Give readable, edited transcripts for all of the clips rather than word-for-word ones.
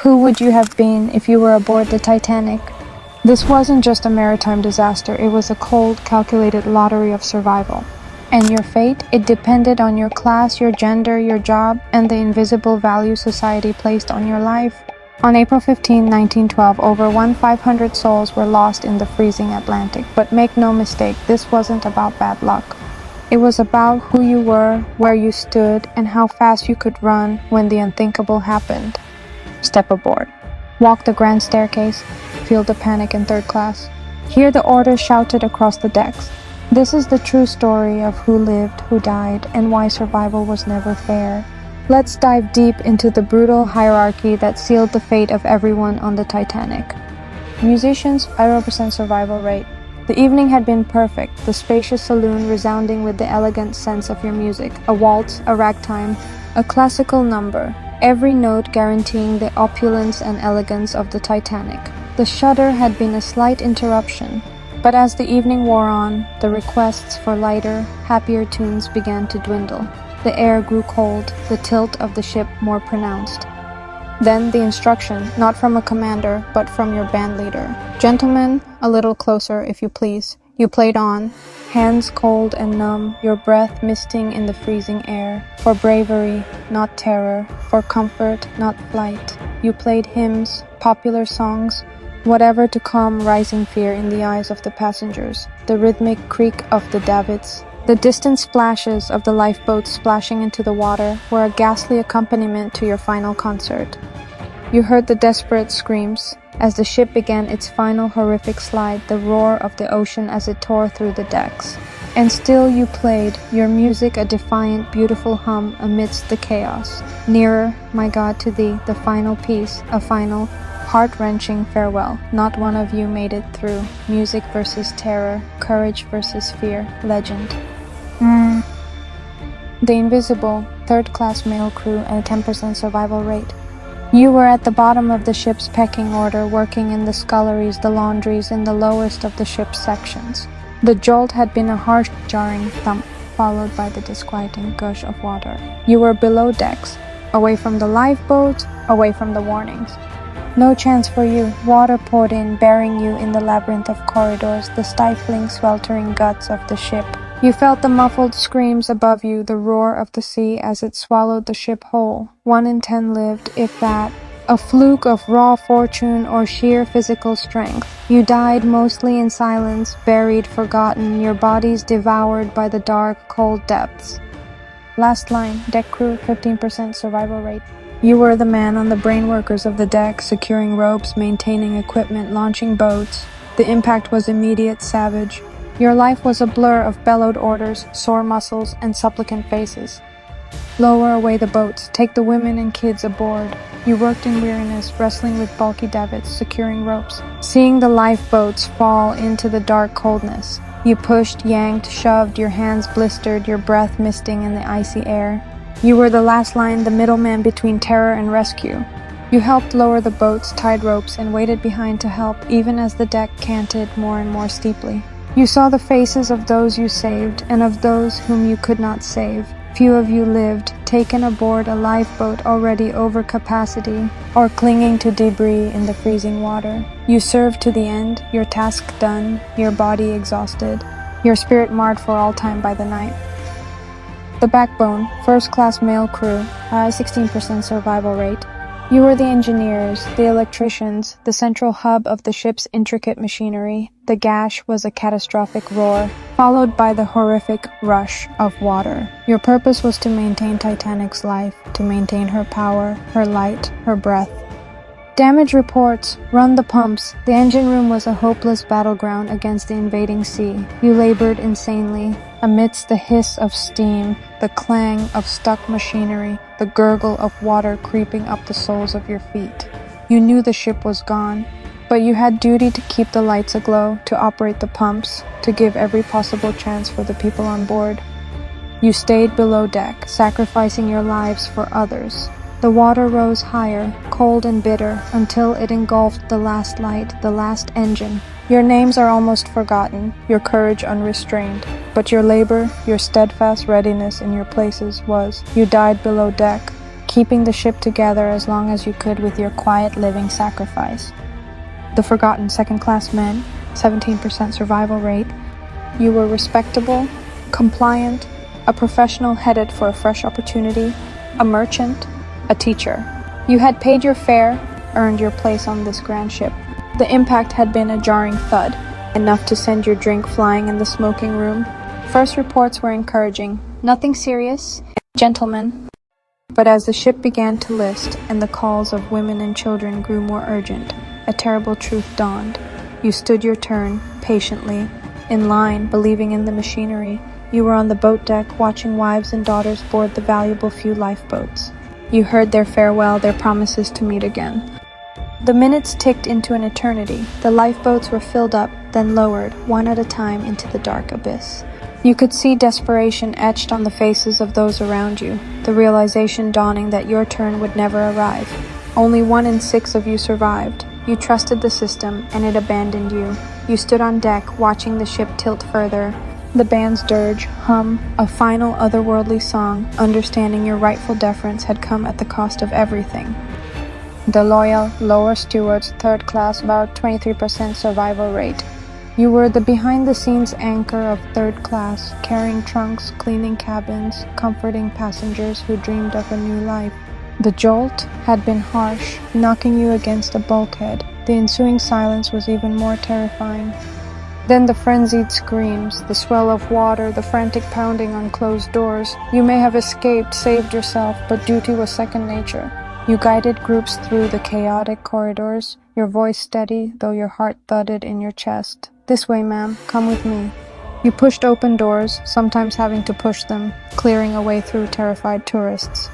Who would you have been if you were aboard the Titanic? This wasn't just a maritime disaster, it was a cold, calculated lottery of survival. And your fate, it depended on your class, your gender, your job, and the invisible value society placed on your life. On April 15, 1912, over 1,500 souls were lost in the freezing Atlantic. But make no mistake, this wasn't about bad luck. It was about who you were, where you stood, and how fast you could run when the unthinkable happened. Step aboard. Walk the grand staircase. Feel the panic in third class. Hear the orders shouted across the decks. This is the true story of who lived, who died, and why survival was never fair. Let's dive deep into the brutal hierarchy that sealed the fate of everyone on the Titanic. Musicians, 0% survival rate. The evening had been perfect, the spacious saloon resounding with the elegant sense of your music, a waltz, a ragtime, a classical number, every note guaranteeing the opulence and elegance of the Titanic. The shudder had been a slight interruption, but as the evening wore on, the requests for lighter, happier tunes began to dwindle. The air grew cold, the tilt of the ship more pronounced. Then the instruction, not from a commander, but from your band leader. Gentlemen, a little closer, if you please. You played on, hands cold and numb, your breath misting in the freezing air. For bravery, not terror. For comfort, not flight. You played hymns, popular songs, whatever to calm rising fear in the eyes of the passengers. The rhythmic creak of the davits, the distant splashes of the lifeboats splashing into the water were a ghastly accompaniment to your final concert. You heard the desperate screams as the ship began its final horrific slide, the roar of the ocean as it tore through the decks. And still you played, your music a defiant, beautiful hum amidst the chaos. Nearer, my God, to thee, the final piece, a final, heart-wrenching farewell. Not one of you made it through. Music versus terror, courage versus fear, legend. The invisible, third-class male crew and a 10% survival rate. You were at the bottom of the ship's pecking order, working in the sculleries, the laundries, in the lowest of the ship's sections. The jolt had been a harsh, jarring thump, followed by the disquieting gush of water. You were below decks, away from the lifeboats, away from the warnings. No chance for you. Water poured in, burying you in the labyrinth of corridors, the stifling, sweltering guts of the ship. You felt the muffled screams above you, the roar of the sea as it swallowed the ship whole. 1 in 10 lived, if that. A fluke of raw fortune or sheer physical strength. You died mostly in silence, buried, forgotten, your bodies devoured by the dark, cold depths. Last line, deck crew, 15% survival rate. You were the man on the brain workers of the deck, securing ropes, maintaining equipment, launching boats. The impact was immediate, savage. Your life was a blur of bellowed orders, sore muscles, and supplicant faces. Lower away the boats, take the women and kids aboard. You worked in weariness, wrestling with bulky davits, securing ropes. Seeing the lifeboats fall into the dark coldness. You pushed, yanked, shoved, your hands blistered, your breath misting in the icy air. You were the last line, the middleman between terror and rescue. You helped lower the boats, tied ropes, and waited behind to help, even as the deck canted more and more steeply. You saw the faces of those you saved, and of those whom you could not save. Few of you lived, taken aboard a lifeboat already over capacity, or clinging to debris in the freezing water. You served to the end, your task done, your body exhausted, your spirit marred for all time by the night. The backbone, first-class male crew, 16% survival rate. You were the engineers, the electricians, the central hub of the ship's intricate machinery. The gash was a catastrophic roar, followed by the horrific rush of water. Your purpose was to maintain Titanic's life, to maintain her power, her light, her breath. Damage reports, run the pumps. The engine room was a hopeless battleground against the invading sea. You labored insanely, amidst the hiss of steam, the clang of stuck machinery, the gurgle of water creeping up the soles of your feet. You knew the ship was gone, but you had duty to keep the lights aglow, to operate the pumps, to give every possible chance for the people on board. You stayed below deck, sacrificing your lives for others. The water rose higher, cold and bitter, until it engulfed the last light, the last engine. Your names are almost forgotten, your courage unrestrained. But your labor, your steadfast readiness in your places was, you died below deck, keeping the ship together as long as you could with your quiet living sacrifice. The forgotten second-class men, 17% survival rate. You were respectable, compliant, a professional headed for a fresh opportunity, a merchant, a teacher. You had paid your fare, earned your place on this grand ship. The impact had been a jarring thud, enough to send your drink flying in the smoking room. First reports were encouraging. Nothing serious, gentlemen. But as the ship began to list and the calls of women and children grew more urgent, a terrible truth dawned. You stood your turn, patiently, in line, believing in the machinery. You were on the boat deck, watching wives and daughters board the valuable few lifeboats. You heard their farewell, their promises to meet again. The minutes ticked into an eternity. The lifeboats were filled up, then lowered, one at a time, into the dark abyss. You could see desperation etched on the faces of those around you, the realization dawning that your turn would never arrive. Only 1 in 6 of you survived. You trusted the system, and it abandoned you. You stood on deck, watching the ship tilt further. The band's dirge, hum, a final otherworldly song, understanding your rightful deference had come at the cost of everything. The loyal, lower stewards, third class, about 23% survival rate. You were the behind-the-scenes anchor of third class, carrying trunks, cleaning cabins, comforting passengers who dreamed of a new life. The jolt had been harsh, knocking you against a bulkhead. The ensuing silence was even more terrifying. Then the frenzied screams, the swell of water, the frantic pounding on closed doors. You may have escaped, saved yourself, but duty was second nature. You guided groups through the chaotic corridors, your voice steady, though your heart thudded in your chest. This way, ma'am, come with me. You pushed open doors, sometimes having to push them, clearing a way through terrified tourists.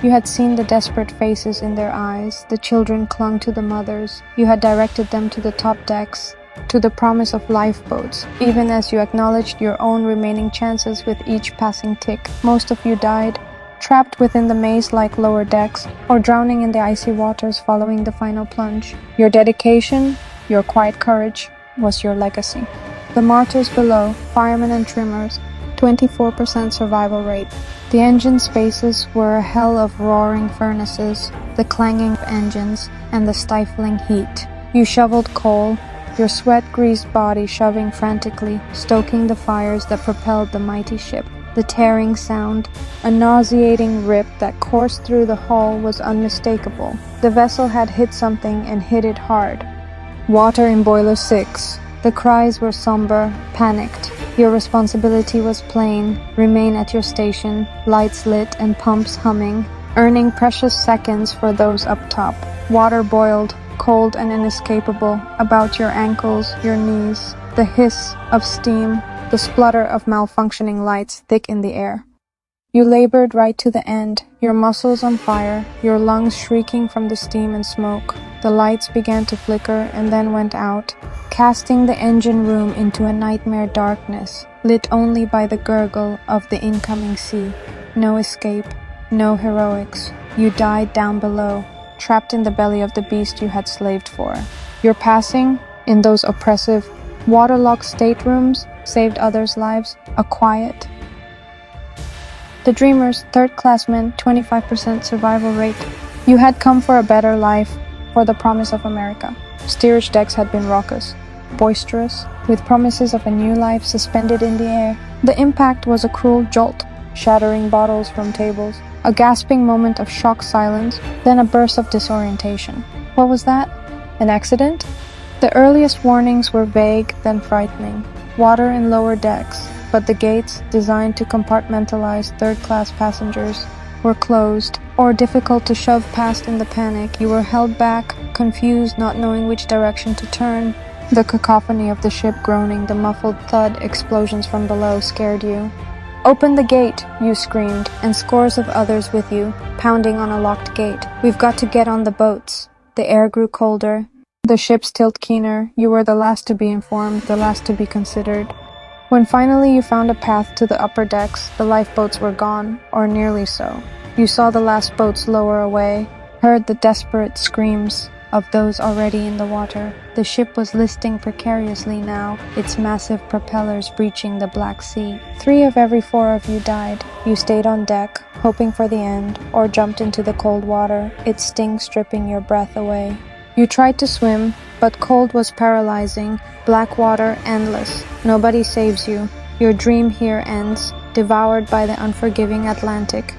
You had seen the desperate faces in their eyes. The children clung to the mothers. You had directed them to the top decks, to the promise of lifeboats, even as you acknowledged your own remaining chances with each passing tick. Most of you died, trapped within the maze-like lower decks, or drowning in the icy waters following the final plunge. Your dedication, your quiet courage, was your legacy. The martyrs below, firemen and trimmers, 24% survival rate. The engine spaces were a hell of roaring furnaces, the clanging of engines, and the stifling heat. You shoveled coal, your sweat-greased body shoving frantically, stoking the fires that propelled the mighty ship. The tearing sound, a nauseating rip that coursed through the hull, was unmistakable. The vessel had hit something and hit it hard. Water in Boiler 6. The cries were somber, panicked. Your responsibility was plain. Remain at your station, lights lit and pumps humming, earning precious seconds for those up top. Water boiled, cold and inescapable, about your ankles, your knees. The hiss of steam, the splutter of malfunctioning lights thick in the air. You labored right to the end, your muscles on fire, your lungs shrieking from the steam and smoke. The lights began to flicker and then went out, casting the engine room into a nightmare darkness, lit only by the gurgle of the incoming sea. No escape, no heroics. You died down below, trapped in the belly of the beast you had slaved for. Your passing, in those oppressive, waterlogged staterooms, saved others' lives, a quiet. The dreamers, third-class men, 25% survival rate. You had come for a better life, for the promise of America. Steerage decks had been raucous, boisterous, with promises of a new life suspended in the air. The impact was a cruel jolt, shattering bottles from tables, a gasping moment of shocked silence, then a burst of disorientation. What was that? An accident? The earliest warnings were vague, then frightening. Water in lower decks, but the gates, designed to compartmentalize third-class passengers, were closed, or difficult to shove past in the panic. You were held back, confused, not knowing which direction to turn. The cacophony of the ship groaning, the muffled thud explosions from below scared you. "Open the gate," you screamed, and scores of others with you, pounding on a locked gate. "We've got to get on the boats." The air grew colder. The ship's tilt keener. You were the last to be informed, the last to be considered. When finally you found a path to the upper decks, the lifeboats were gone, or nearly so. You saw the last boats lower away, heard the desperate screams of those already in the water. The ship was listing precariously now, its massive propellers breaching the Black Sea. 3 of every 4 of you died. You stayed on deck, hoping for the end, or jumped into the cold water, its sting stripping your breath away. You tried to swim, but cold was paralyzing, black water endless. Nobody saves you. Your dream here ends, devoured by the unforgiving Atlantic.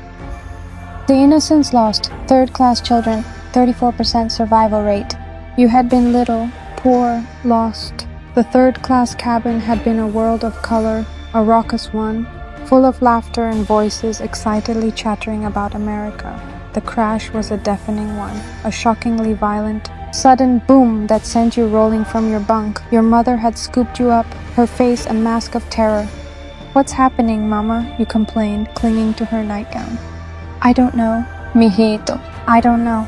The innocence lost, third-class children, 34% survival rate. You had been little, poor, lost. The third-class cabin had been a world of color, a raucous one, full of laughter and voices excitedly chattering about America. The crash was a deafening one, a shockingly violent, sudden boom that sent you rolling from your bunk. Your mother had scooped you up, her face a mask of terror. "What's happening, Mama?" you complained, clinging to her nightgown. "I don't know, mijito, I don't know."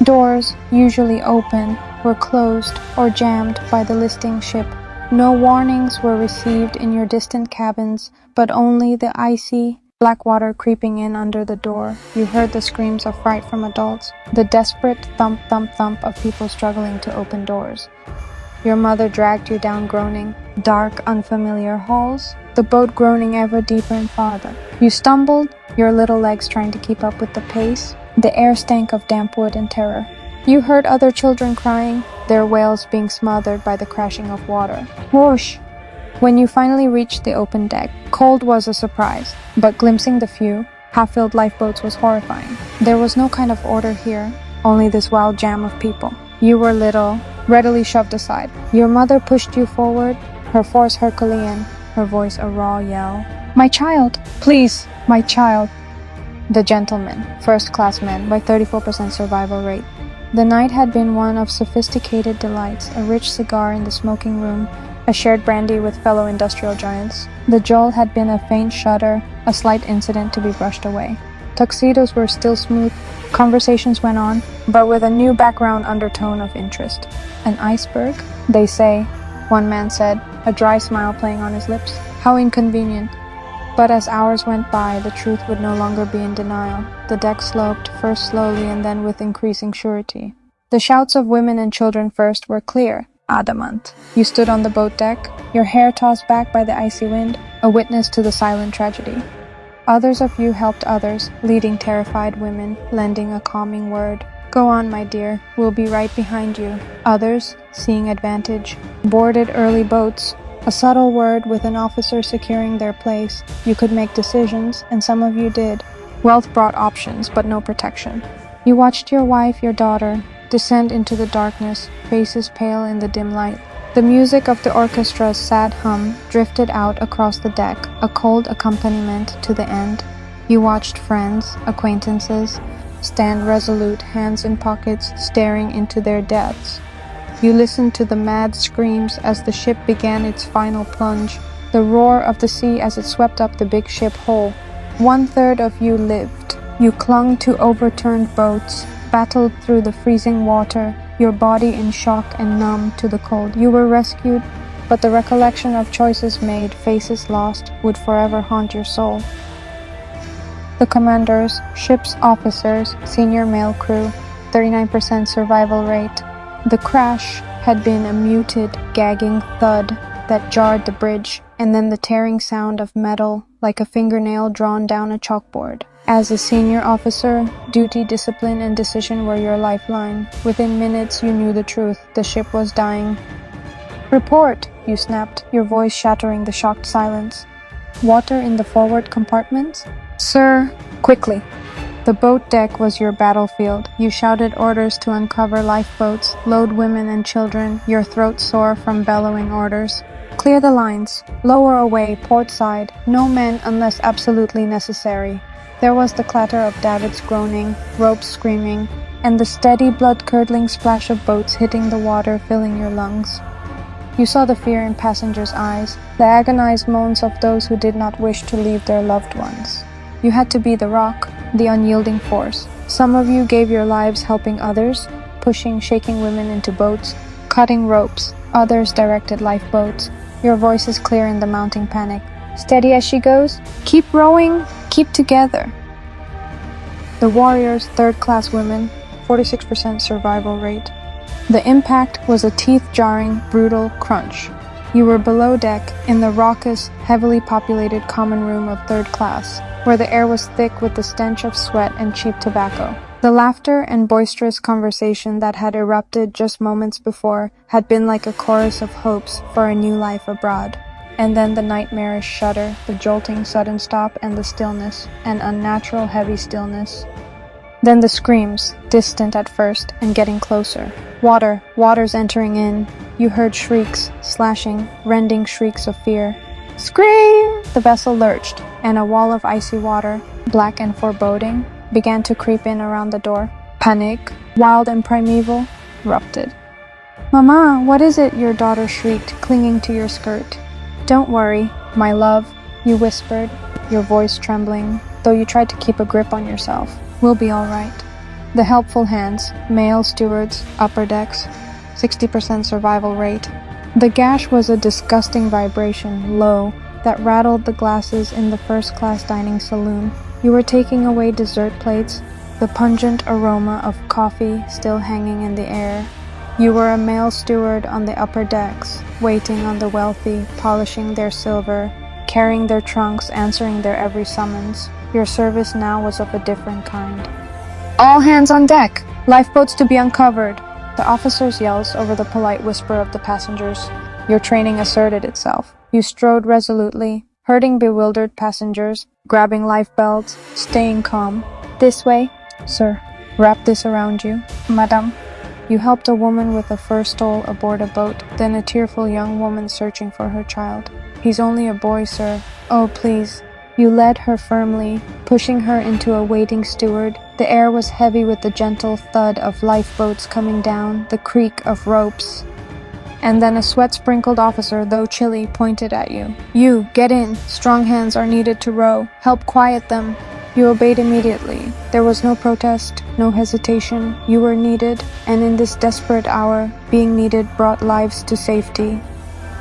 Doors, usually open, were closed or jammed by the listing ship. No warnings were received in your distant cabins, but only the icy black water creeping in under the door. You heard the screams of fright from adults, the desperate thump, thump, thump of people struggling to open doors. Your mother dragged you down groaning, dark, unfamiliar halls, the boat groaning ever deeper and farther. You stumbled, your little legs trying to keep up with the pace. The air stank of damp wood and terror. You heard other children crying, their wails being smothered by the crashing of water. Whoosh! When you finally reached the open deck, cold was a surprise, but glimpsing the few, half-filled lifeboats was horrifying. There was no kind of order here, only this wild jam of people. You were little, readily shoved aside. Your mother pushed you forward, her force Herculean, her voice a raw yell. "My child! Please, my child!" The gentleman, first-class men, by 34% survival rate. The night had been one of sophisticated delights, a rich cigar in the smoking room, a shared brandy with fellow industrial giants. The jolt had been a faint shudder, a slight incident to be brushed away. Tuxedos were still smooth, conversations went on, but with a new background undertone of interest. "An iceberg, they say," one man said, a dry smile playing on his lips. "How inconvenient." But as hours went by, the truth would no longer be in denial. The deck sloped, first slowly and then with increasing surety. The shouts of women and children first were clear, adamant. You stood on the boat deck, your hair tossed back by the icy wind, a witness to the silent tragedy. Others of you helped others, leading terrified women, lending a calming word. "Go on, my dear, we'll be right behind you." Others, seeing advantage, boarded early boats. A subtle word with an officer securing their place. You could make decisions, and some of you did. Wealth brought options, but no protection. You watched your wife, your daughter, descend into the darkness, faces pale in the dim light. The music of the orchestra's sad hum drifted out across the deck, a cold accompaniment to the end. You watched friends, acquaintances, stand resolute, hands in pockets, staring into their depths. You listened to the mad screams as the ship began its final plunge, the roar of the sea as it swept up the big ship whole. 1/3 of you lived. You clung to overturned boats, battled through the freezing water, your body in shock and numb to the cold. You were rescued, but the recollection of choices made, faces lost, would forever haunt your soul. The commanders, ship's officers, senior male crew, 39% survival rate. The crash had been a muted, gagging thud that jarred the bridge, and then the tearing sound of metal like a fingernail drawn down a chalkboard. As a senior officer, duty, discipline, and decision were your lifeline. Within minutes, you knew the truth. The ship was dying. "Report!" you snapped, your voice shattering the shocked silence. "Water in the forward compartments?" "Sir, quickly!" The boat deck was your battlefield. You shouted orders to uncover lifeboats, load women and children, your throat sore from bellowing orders. "Clear the lines. Lower away, port side. No men unless absolutely necessary." There was the clatter of davits groaning, ropes screaming, and the steady blood-curdling splash of boats hitting the water, filling your lungs. You saw the fear in passengers' eyes, the agonized moans of those who did not wish to leave their loved ones. You had to be the rock, the unyielding force. Some of you gave your lives helping others, pushing, shaking women into boats, cutting ropes. Others directed lifeboats. Your voices clear in the mounting panic. "Steady as she goes. Keep rowing. Keep together." The warriors, third-class women, 46% survival rate. The impact was a teeth-jarring, brutal crunch. You were below deck, in the raucous, heavily populated common room of third class, where the air was thick with the stench of sweat and cheap tobacco. The laughter and boisterous conversation that had erupted just moments before had been like a chorus of hopes for a new life abroad. And then the nightmarish shudder, the jolting sudden stop, and the stillness, an unnatural heavy stillness. Then the screams, distant at first and getting closer. Water's entering in. You heard shrieks, slashing, rending shrieks of fear. Scream! The vessel lurched, and a wall of icy water, black and foreboding, began to creep in around the door. Panic, wild and primeval, erupted. "Mama, what is it?" your daughter shrieked, clinging to your skirt. "Don't worry, my love," you whispered, your voice trembling, though you tried to keep a grip on yourself. "We'll be all right." The helpful hands, male stewards, upper decks, 60% survival rate. The gash was a disgusting vibration, low, that rattled the glasses in the first-class dining saloon. You were taking away dessert plates, the pungent aroma of coffee still hanging in the air. You were a male steward on the upper decks, waiting on the wealthy, polishing their silver, carrying their trunks, answering their every summons. Your service now was of a different kind. "All hands on deck! Lifeboats to be uncovered!" The officer's yells over the polite whisper of the passengers. Your training asserted itself. You strode resolutely, herding bewildered passengers, grabbing life belts, staying calm. "This way, sir. Wrap this around you, madame." You helped a woman with a fur stole aboard a boat, then a tearful young woman searching for her child. "He's only a boy, sir. Oh, please." You led her firmly, pushing her into a waiting steward. The air was heavy with the gentle thud of lifeboats coming down, the creak of ropes. And then a sweat-sprinkled officer, though chilly, pointed at you. "You, get in. Strong hands are needed to row. Help quiet them." You obeyed immediately. There was no protest, no hesitation. You were needed, and in this desperate hour, being needed brought lives to safety.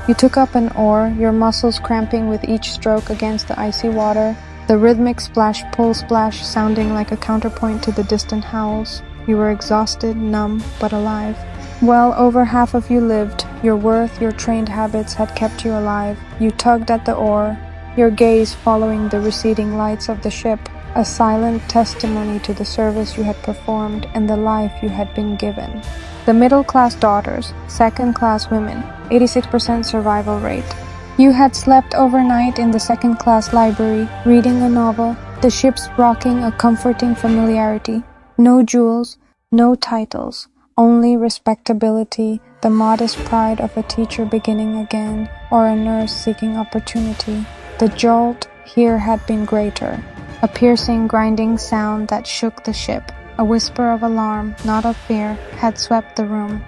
You took up an oar, your muscles cramping with each stroke against the icy water, the rhythmic splash-pull-splash sounding like a counterpoint to the distant howls. You were exhausted, numb, but alive. Well over half of you lived. Your worth, your trained habits had kept you alive. You tugged at the oar, your gaze following the receding lights of the ship, a silent testimony to the service you had performed and the life you had been given. The middle-class daughters, second-class women, 86% survival rate. You had slept overnight in the second-class library, reading a novel, the ship's rocking a comforting familiarity. No jewels, no titles, only respectability, the modest pride of a teacher beginning again, or a nurse seeking opportunity. The jolt here had been greater. A piercing, grinding sound that shook the ship. A whisper of alarm, not of fear, had swept the room.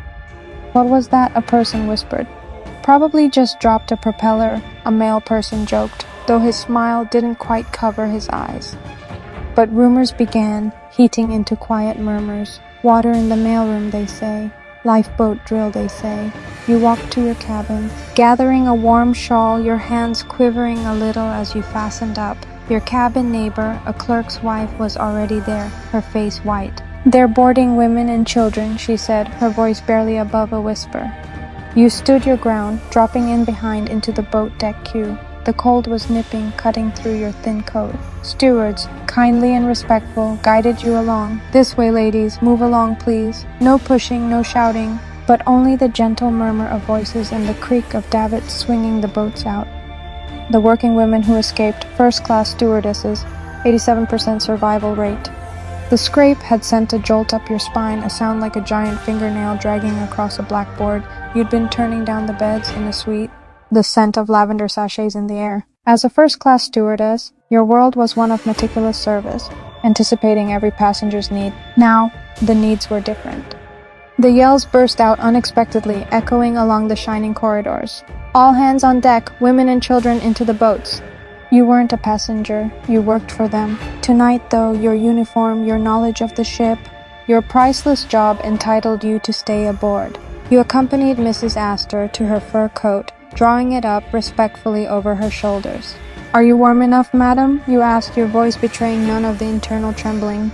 "What was that?" a person whispered. "Probably just dropped a propeller," a male person joked, though his smile didn't quite cover his eyes. But rumors began, heating into quiet murmurs. "Water in the mailroom," they say. "Lifeboat drill," they say. You walked to your cabin, gathering a warm shawl, your hands quivering a little as you fastened up. Your cabin neighbor, a clerk's wife, was already there, her face white. "They're boarding women and children," she said, her voice barely above a whisper. You stood your ground, dropping in behind into the boat deck queue. The cold was nipping, cutting through your thin coat. Stewards, kindly and respectful, guided you along. "This way, ladies, move along, please." No pushing, no shouting, but only the gentle murmur of voices and the creak of davits swinging the boats out. The working women who escaped, first-class stewardesses, 87% survival rate. The scrape had sent a jolt up your spine, a sound like a giant fingernail dragging across a blackboard. You'd been turning down the beds in a suite, the scent of lavender sachets in the air. As a first-class stewardess, your world was one of meticulous service, anticipating every passenger's need. Now, the needs were different. The yells burst out unexpectedly, echoing along the shining corridors. "All hands on deck, women and children into the boats." You weren't a passenger, you worked for them. Tonight, though, your uniform, your knowledge of the ship, your priceless job entitled you to stay aboard. You accompanied Mrs. Astor to her fur coat, drawing it up respectfully over her shoulders. "Are you warm enough, madam?" you asked, your voice betraying none of the internal trembling.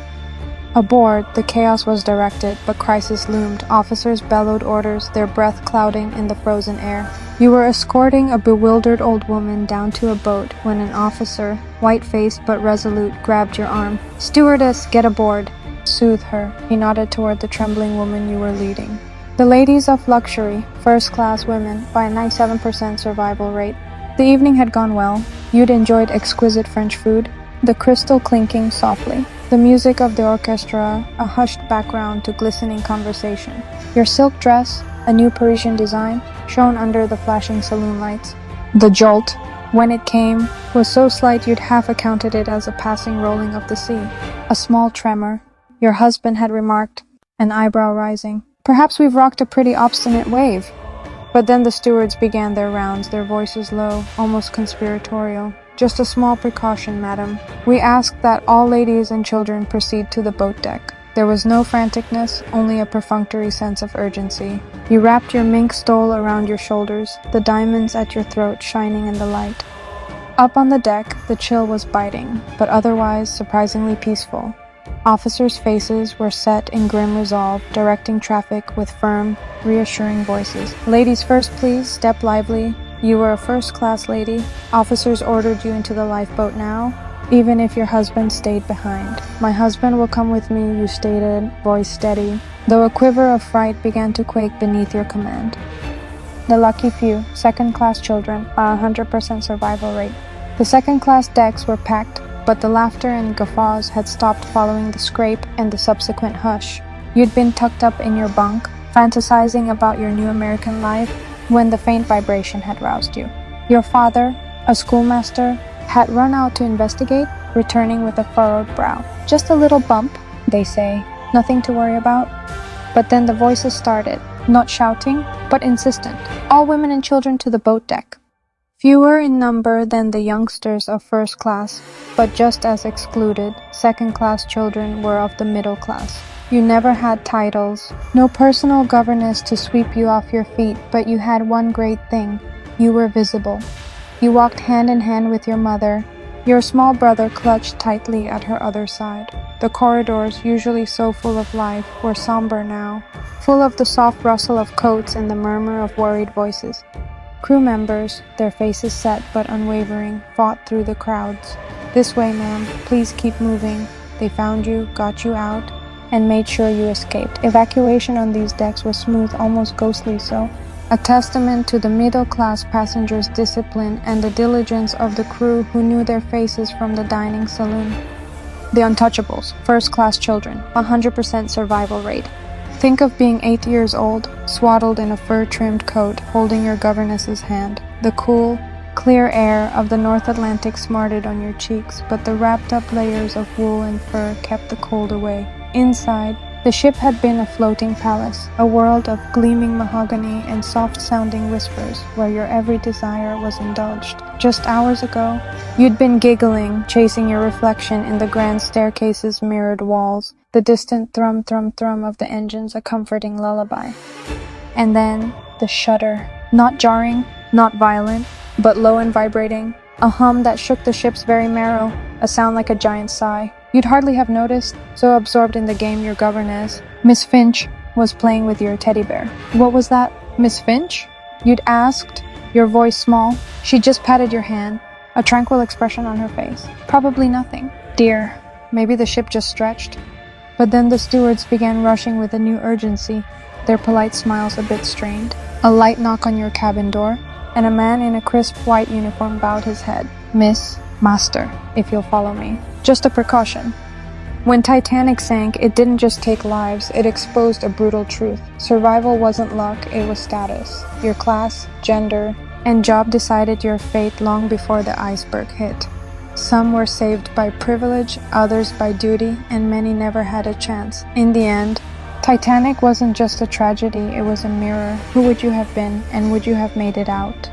Aboard, the chaos was directed, but crisis loomed. Officers bellowed orders, their breath clouding in the frozen air. You were escorting a bewildered old woman down to a boat when an officer, white-faced but resolute, grabbed your arm. "Stewardess, get aboard." "Soothe her." He nodded toward the trembling woman you were leading. The ladies of luxury, first-class women, by a 97% survival rate. The evening had gone well. You'd enjoyed exquisite French food, the crystal clinking softly, the music of the orchestra, a hushed background to glistening conversation. Your silk dress, a new Parisian design, shone under the flashing saloon lights. The jolt, when it came, was so slight you'd half accounted it as a passing rolling of the sea. A small tremor, your husband had remarked, an eyebrow rising. "Perhaps we've rocked a pretty obstinate wave." But then the stewards began their rounds, their voices low, almost conspiratorial. "Just a small precaution, madam. We ask that all ladies and children proceed to the boat deck." There was no franticness, only a perfunctory sense of urgency. You wrapped your mink stole around your shoulders, the diamonds at your throat shining in the light. Up on the deck, the chill was biting, but otherwise surprisingly peaceful. Officers' faces were set in grim resolve, directing traffic with firm, reassuring voices. "Ladies first, please. Step lively. You were a first-class lady. Officers ordered you into the lifeboat now, even if your husband stayed behind." "My husband will come with me," you stated, voice steady, though a quiver of fright began to quake beneath your command. The lucky few, second-class children, a 100% survival rate. The second-class decks were packed, but the laughter and guffaws had stopped following the scrape and the subsequent hush. You'd been tucked up in your bunk, fantasizing about your new American life, when the faint vibration had roused you. Your father, a schoolmaster, had run out to investigate, returning with a furrowed brow. "Just a little bump," they say. "Nothing to worry about." But then the voices started, not shouting, but insistent. "All women and children to the boat deck." Fewer in number than the youngsters of first class, but just as excluded, second-class children were of the middle class. You never had titles, no personal governess to sweep you off your feet, but you had one great thing: you were visible. You walked hand in hand with your mother. Your small brother clutched tightly at her other side. The corridors, usually so full of life, were somber now, full of the soft rustle of coats and the murmur of worried voices. Crew members, their faces set but unwavering, fought through the crowds. "This way, ma'am. Please keep moving." They found you, got you out, and made sure you escaped. Evacuation on these decks was smooth, almost ghostly so, a testament to the middle-class passengers' discipline and the diligence of the crew who knew their faces from the dining saloon. The untouchables, first-class children, 100% survival rate. Think of being 8 years old, swaddled in a fur-trimmed coat, holding your governess's hand. The cool, clear air of the North Atlantic smarted on your cheeks, but the wrapped-up layers of wool and fur kept the cold away. Inside, the ship had been a floating palace, a world of gleaming mahogany and soft-sounding whispers, where your every desire was indulged. Just hours ago, you'd been giggling, chasing your reflection in the grand staircase's mirrored walls, the distant thrum, thrum, thrum of the engines a comforting lullaby. And then, the shudder. Not jarring, not violent, but low and vibrating. A hum that shook the ship's very marrow, a sound like a giant sigh. You'd hardly have noticed, so absorbed in the game your governess, Miss Finch, was playing with your teddy bear. "What was that, Miss Finch?" you'd asked, your voice small. She just patted your hand, a tranquil expression on her face. "Probably nothing." "Dear." Maybe the ship just stretched. But then the stewards began rushing with a new urgency, their polite smiles a bit strained. A light knock on your cabin door, and a man in a crisp white uniform bowed his head. "Miss, Master, if you'll follow me. Just a precaution." When Titanic sank, it didn't just take lives, it exposed a brutal truth. Survival wasn't luck, it was status. Your class, gender, and job decided your fate long before the iceberg hit. Some were saved by privilege, others by duty, and many never had a chance. In the end, Titanic wasn't just a tragedy, it was a mirror. Who would you have been, and would you have made it out?